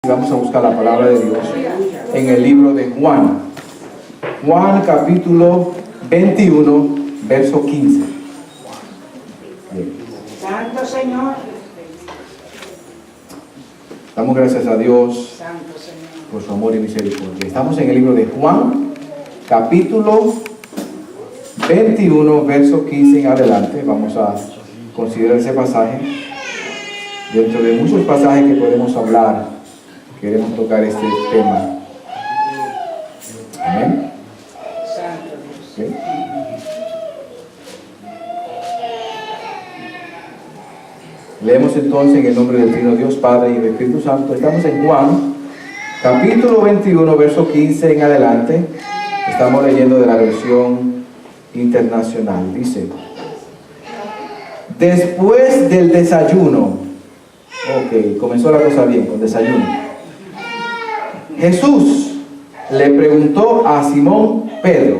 Vamos a buscar la palabra de Dios en el libro de Juan. Juan capítulo 21, verso 15. Bien. Santo Señor. Damos gracias a Dios Santo Señor. por su amor y misericordia. Estamos en el libro de Juan, capítulo 21, verso 15 en adelante. Vamos a considerar ese pasaje. Dentro de muchos pasajes que podemos hablar, queremos tocar este tema. Amén. Santo Dios. ¿Sí? Leemos entonces en el nombre del Trino Dios, Padre y del Espíritu Santo. Estamos en Juan, capítulo 21, verso 15 en adelante. Estamos leyendo de la versión internacional. Dice: después del desayuno. Ok, comenzó la cosa bien, con desayuno. Jesús le preguntó a Simón Pedro: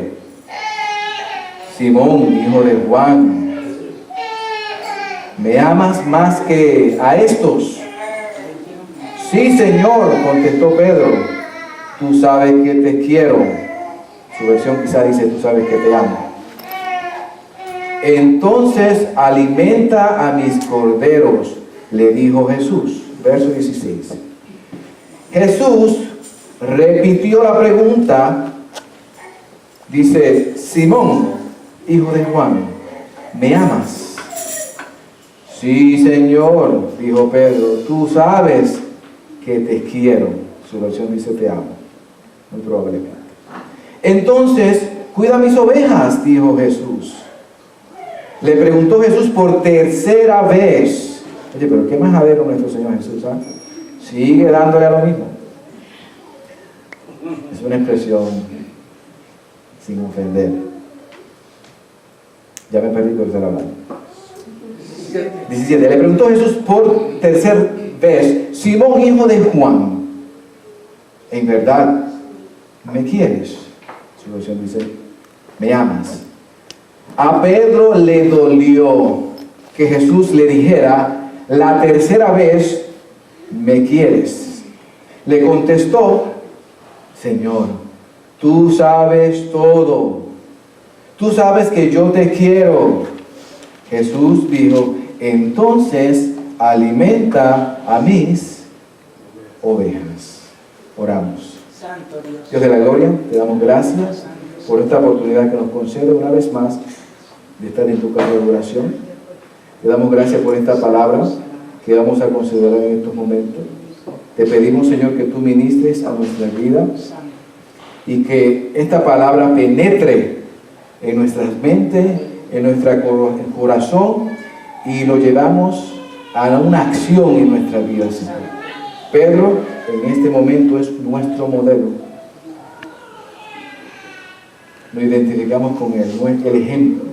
Simón, hijo de Juan, ¿me amas más que a estos? Sí, Señor, contestó Pedro, tú sabes que te quiero. Su versión quizá dice, tú sabes que te amo. Entonces alimenta a mis corderos, le dijo Jesús. Verso 16. Jesús repitió la pregunta. Dice: Simón, hijo de Juan, ¿me amas? Sí, Señor, dijo Pedro, tú sabes que te quiero. Su versión dice te amo, muy probablemente. Entonces, cuida mis ovejas, dijo Jesús. Le preguntó Jesús por tercera vez. Oye, pero qué majadero nuestro Señor Jesús, ¿ah? Sigue dándole a lo mismo. Es una expresión sin ofender. Ya me perdí por estar hablando. 17. Le preguntó Jesús por tercera vez: Simón, hijo de Juan, ¿en verdad me quieres? Su versión dice, ¿me amas? A Pedro le dolió que Jesús le dijera la tercera vez, ¿me quieres? Le contestó: Señor, tú sabes todo. Tú sabes que yo te quiero. Jesús dijo: entonces alimenta a mis ovejas. Oramos. Santo Dios. Dios de la gloria, te damos gracias por esta oportunidad que nos concede una vez más de estar en tu casa de oración. Te damos gracias por esta palabra que vamos a considerar en estos momentos. Te pedimos, Señor, que tú ministres a nuestra vida y que esta palabra penetre en nuestras mentes, en nuestro corazón, y lo llevamos a una acción en nuestra vida, Señor. Pedro en este momento es nuestro modelo. Nos identificamos con él, el ejemplo.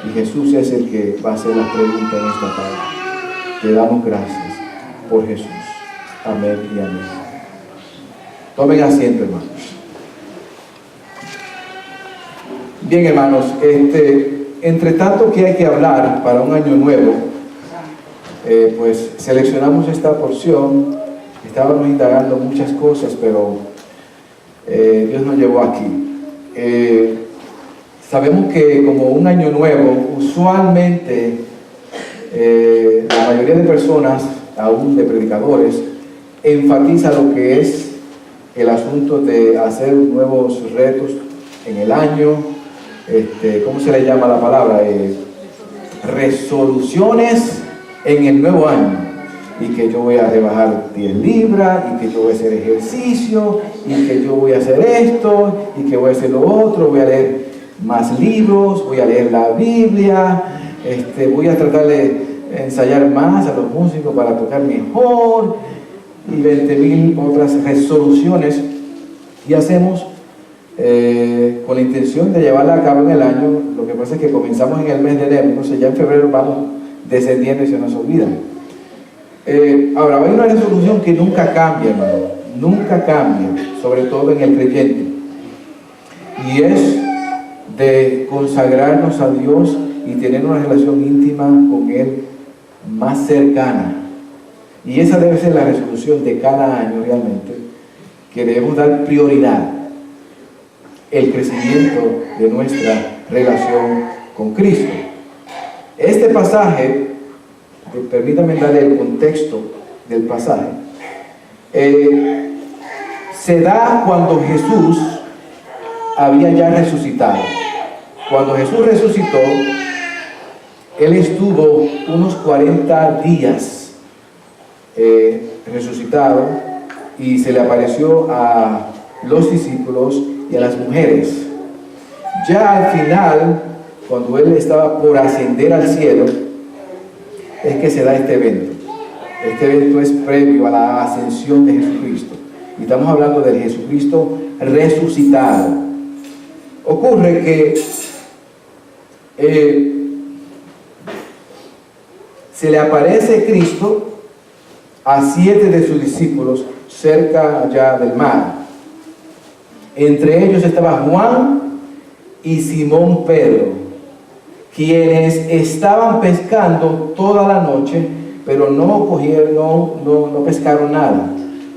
Y Jesús es el que va a hacer las preguntas en esta tarde. Te damos gracias por Jesús. Amén y amén. Tomen asiento, hermanos. Bien, hermanos, entre tanto que hay que hablar para un año nuevo, pues seleccionamos esta porción. Estábamos indagando muchas cosas, pero Dios nos llevó aquí. Sabemos que como un año nuevo, usualmente la mayoría de personas, aún de predicadores, enfatiza lo que es el asunto de hacer nuevos retos en el año. ¿Cómo se le llama la palabra? Resoluciones en el nuevo año. Y que yo voy a rebajar 10 libras, y que yo voy a hacer ejercicio, y que yo voy a hacer esto, y que voy a hacer lo otro, voy a leer más libros, voy a leer la Biblia, voy a tratar de ensayar más a los músicos para tocar mejor, y 20,000 otras resoluciones. Y hacemos con la intención de llevarla a cabo en el año. Lo que pasa es que comenzamos en el mes de enero, entonces ya en febrero vamos descendiendo y se nos olvida. Ahora, hay una resolución que nunca cambia, hermano, nunca cambia, sobre todo en el creyente, y es de consagrarnos a Dios y tener una relación íntima con Él más cercana. Y esa debe ser la resolución de cada año realmente, que debemos dar prioridad, el crecimiento de nuestra relación con Cristo. Este pasaje, permítanme darle el contexto del pasaje, se da cuando Jesús había ya resucitado. Cuando Jesús resucitó, Él estuvo unos 40 días resucitado y se le apareció a los discípulos y a las mujeres. Ya al final, cuando Él estaba por ascender al cielo, es que se da este evento. Este evento es previo a la ascensión de Jesucristo. Y estamos hablando del Jesucristo resucitado. Ocurre que se le aparece Cristo a 7 de sus discípulos cerca allá del mar. Entre ellos estaba Juan y Simón Pedro, quienes estaban pescando toda la noche, pero no pescaron nada.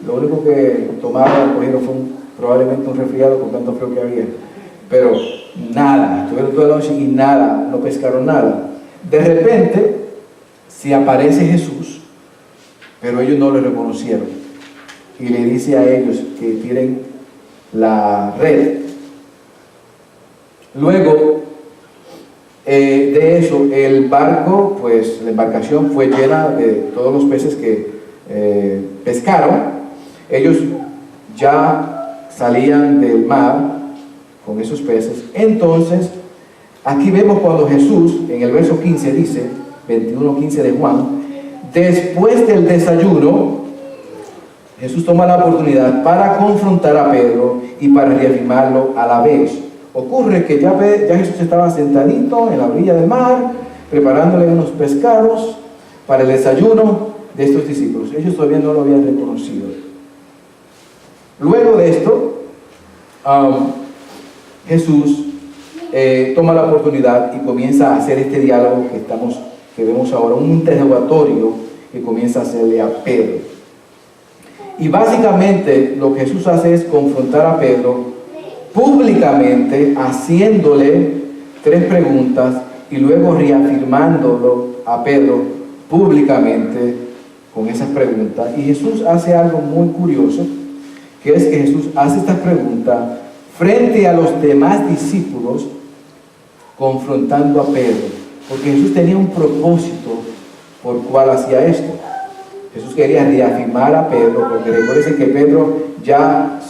Lo único que cogieron fue probablemente un resfriado con tanto frío que había. Pero nada, estuvieron toda la noche y nada, no pescaron nada. De repente se aparece Jesús, pero ellos no lo reconocieron. Y le dice a ellos que tiren la red. Luego de eso, el barco, pues la embarcación fue llena de todos los peces que pescaron. Ellos ya salían del mar con esos peces. Entonces, aquí vemos cuando Jesús, en el verso 15 dice, 21:15 de Juan, después del desayuno, Jesús toma la oportunidad para confrontar a Pedro y para reafirmarlo a la vez. Ocurre que ya Jesús estaba sentadito en la orilla del mar, preparándole unos pescados para el desayuno de estos discípulos. Ellos todavía no lo habían reconocido. Luego de esto, Jesús toma la oportunidad y comienza a hacer este diálogo que vemos ahora, un interrogatorio que comienza a hacerle a Pedro. Y básicamente lo que Jesús hace es confrontar a Pedro públicamente, haciéndole 3 preguntas y luego reafirmándolo a Pedro públicamente con esas preguntas. Y Jesús hace algo muy curioso, que es que Jesús hace estas preguntas frente a los demás discípulos, confrontando a Pedro, porque Jesús tenía un propósito por cual hacía esto. Jesús quería reafirmar a Pedro, porque recuerden que Pedro ya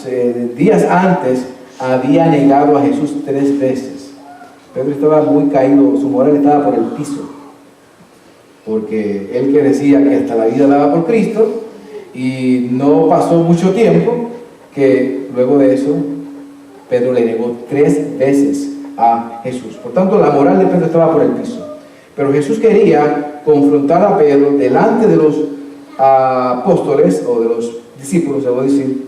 días antes había negado a Jesús 3 veces. Pedro estaba muy caído, su moral estaba por el piso, porque él que decía que hasta la vida daba por Cristo, y no pasó mucho tiempo que luego de eso Pedro le negó 3 veces a Jesús. Por tanto, la moral de Pedro estaba por el piso. Pero Jesús quería confrontar a Pedro delante de los apóstoles o de los discípulos, debo decir,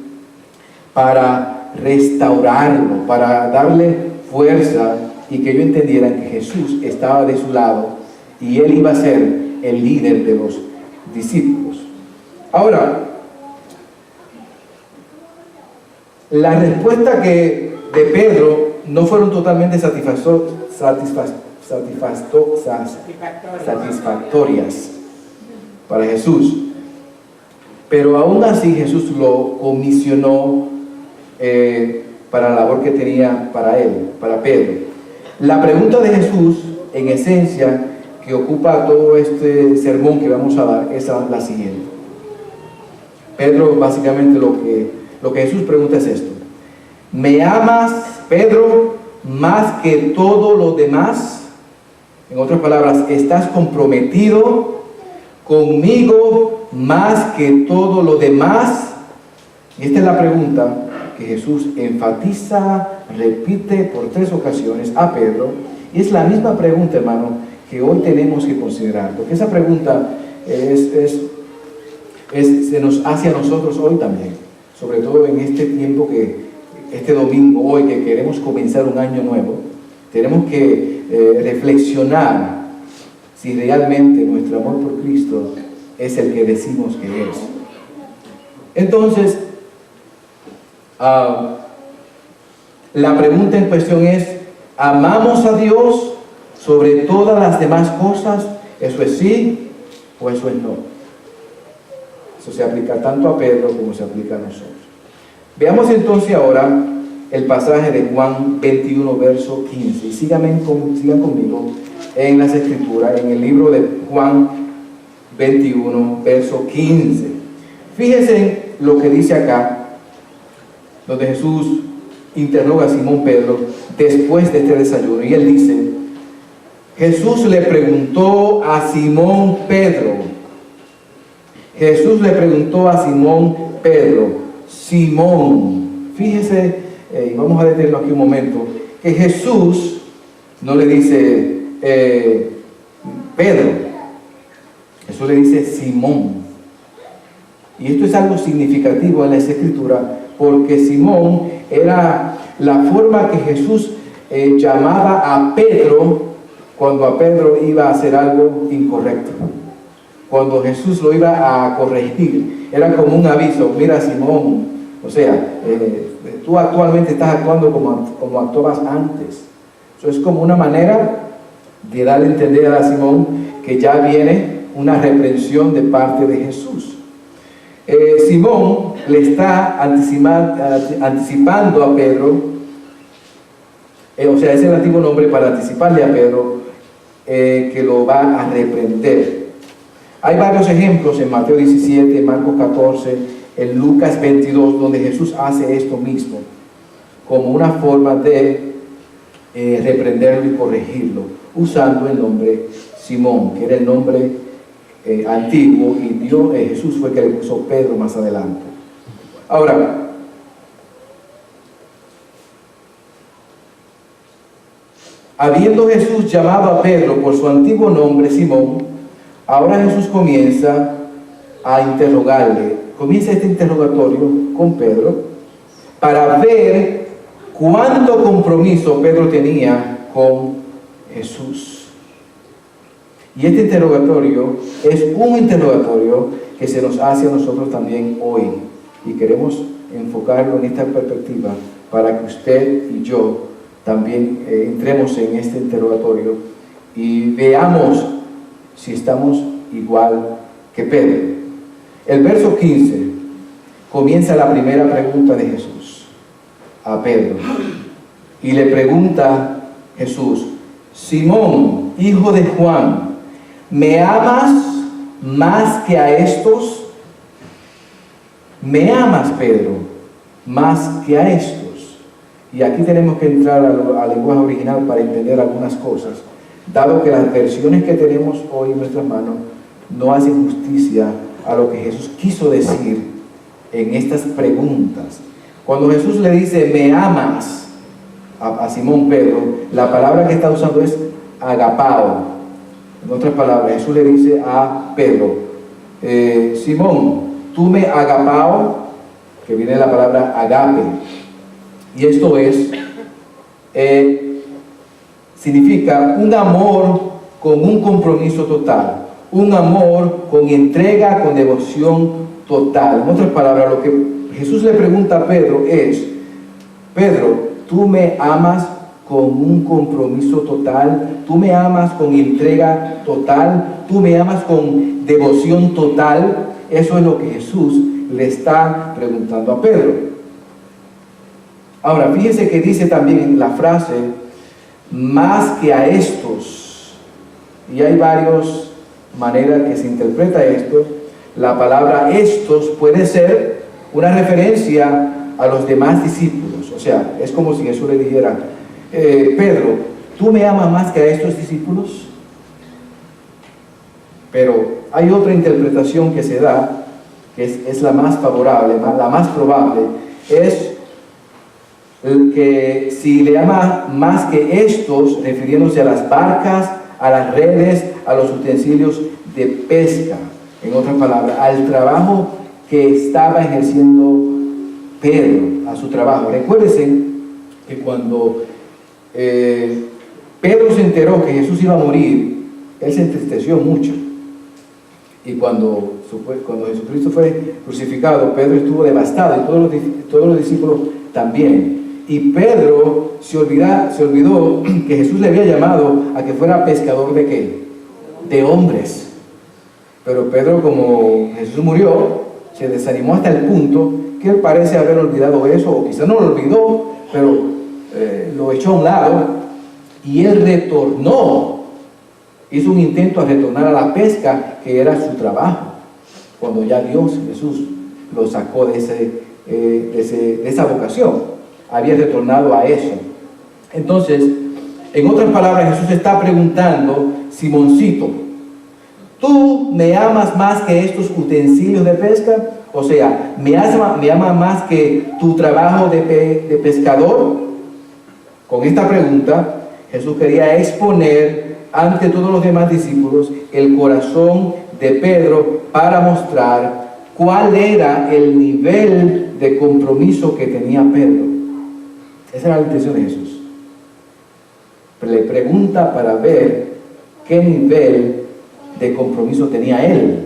para restaurarlo, para darle fuerza y que ellos entendieran que Jesús estaba de su lado y él iba a ser el líder de los discípulos. Ahora, la respuesta de Pedro no fueron totalmente satisfactorias para Jesús, pero aún así Jesús lo comisionó para la labor que tenía para él, para Pedro. La pregunta de Jesús, en esencia, que ocupa todo este sermón que vamos a dar, es la siguiente. Pedro, básicamente lo que Jesús pregunta es esto: ¿me amas, Pedro, más que todo lo demás? En otras palabras, ¿estás comprometido conmigo más que todo lo demás? Y esta es la pregunta que Jesús enfatiza, repite por 3 ocasiones a Pedro, y es la misma pregunta, hermano, que hoy tenemos que considerar, porque esa pregunta se nos hace a nosotros hoy también, sobre todo en este tiempo este domingo, hoy que queremos comenzar un año nuevo. Tenemos que reflexionar si realmente nuestro amor por Cristo es el que decimos que es. Entonces, la pregunta en cuestión es, ¿amamos a Dios sobre todas las demás cosas? ¿Eso es sí o eso es no? Eso se aplica tanto a Pedro como se aplica a nosotros. Veamos entonces ahora el pasaje de Juan 21, verso 15. Y sigan conmigo en las Escrituras, en el libro de Juan 21, verso 15. Fíjense lo que dice acá, donde Jesús interroga a Simón Pedro después de este desayuno. Y él dice, Jesús le preguntó a Simón Pedro. Jesús le preguntó a Simón Pedro, Simón, fíjese, y vamos a detenerlo aquí un momento, que Jesús no le dice Pedro, Jesús le dice Simón. Y esto es algo significativo en la Escritura, porque Simón era la forma que Jesús llamaba a Pedro cuando a Pedro iba a hacer algo incorrecto. Cuando Jesús lo iba a corregir, era como un aviso: mira, Simón, o sea, tú actualmente estás actuando como actuabas antes. Eso es como una manera de darle a entender a Simón que ya viene una reprensión de parte de Jesús. Simón le está anticipando a Pedro, o sea, es el antiguo nombre para anticiparle a Pedro que lo va a reprender. Hay varios ejemplos en Mateo 17, Marcos 14, en Lucas 22, donde Jesús hace esto mismo, como una forma de reprenderlo y corregirlo, usando el nombre Simón, que era el nombre antiguo, y Jesús fue el que le puso Pedro más adelante. Ahora, habiendo Jesús llamado a Pedro por su antiguo nombre Simón, ahora Jesús comienza a interrogarle, comienza este interrogatorio con Pedro para ver cuánto compromiso Pedro tenía con Jesús. Y este interrogatorio es un interrogatorio que se nos hace a nosotros también hoy, y queremos enfocarlo en esta perspectiva para que usted y yo también entremos en este interrogatorio y veamos si estamos igual que Pedro. El verso 15 comienza la primera pregunta de Jesús a Pedro, y le pregunta Jesús: Simón, hijo de Juan, ¿me amas más que a estos? ¿Me amas, Pedro, más que a estos? Y aquí tenemos que entrar al lenguaje original para entender algunas cosas, dado que las versiones que tenemos hoy en nuestras manos no hacen justicia a lo que Jesús quiso decir en estas preguntas. Cuando Jesús le dice ¿me amas? a Simón Pedro, la palabra que está usando es agapao. En otras palabras, Jesús le dice a Pedro, Simón, tú me agapao, que viene de la palabra agape, y esto es significa un amor con un compromiso total, un amor con entrega, con devoción total. En otras palabras, lo que Jesús le pregunta a Pedro es: Pedro, ¿tú me amas con un compromiso total? ¿Tú me amas con entrega total? ¿Tú me amas con devoción total? Eso es lo que Jesús le está preguntando a Pedro. Ahora, fíjese que dice también en la frase más que a estos, y hay varias maneras que se interpreta esto. La palabra estos puede ser una referencia a los demás discípulos, o sea, es como si Jesús le dijera, Pedro, ¿tú me amas más que a estos discípulos? Pero hay otra interpretación que se da, que es la más favorable, la más probable, es que si le ama más que estos, refiriéndose a las barcas, a las redes, a los utensilios de pesca, en otras palabras, al trabajo que estaba ejerciendo Pedro, a su trabajo. Recuérdense que cuando Pedro se enteró que Jesús iba a morir, él se entristeció mucho. Y cuando Jesucristo fue crucificado, Pedro estuvo devastado y todos los discípulos también. Y Pedro se olvidó que Jesús le había llamado a que fuera pescador ¿de qué? De hombres. Pero Pedro, como Jesús murió, se desanimó hasta el punto que él parece haber olvidado eso, o quizá no lo olvidó, pero lo echó a un lado, y él retornó. Hizo un intento a retornar a la pesca, que era su trabajo, cuando ya Dios, Jesús, lo sacó de esa vocación. Había retornado a eso. Entonces, en otras palabras, Jesús está preguntando: Simoncito, ¿tú me amas más que estos utensilios de pesca? O sea, ¿me amas más que tu trabajo de pescador? Con esta pregunta, Jesús quería exponer ante todos los demás discípulos el corazón de Pedro para mostrar cuál era el nivel de compromiso que tenía Pedro. Esa era la intención de Jesús. Le pregunta para ver qué nivel de compromiso tenía él.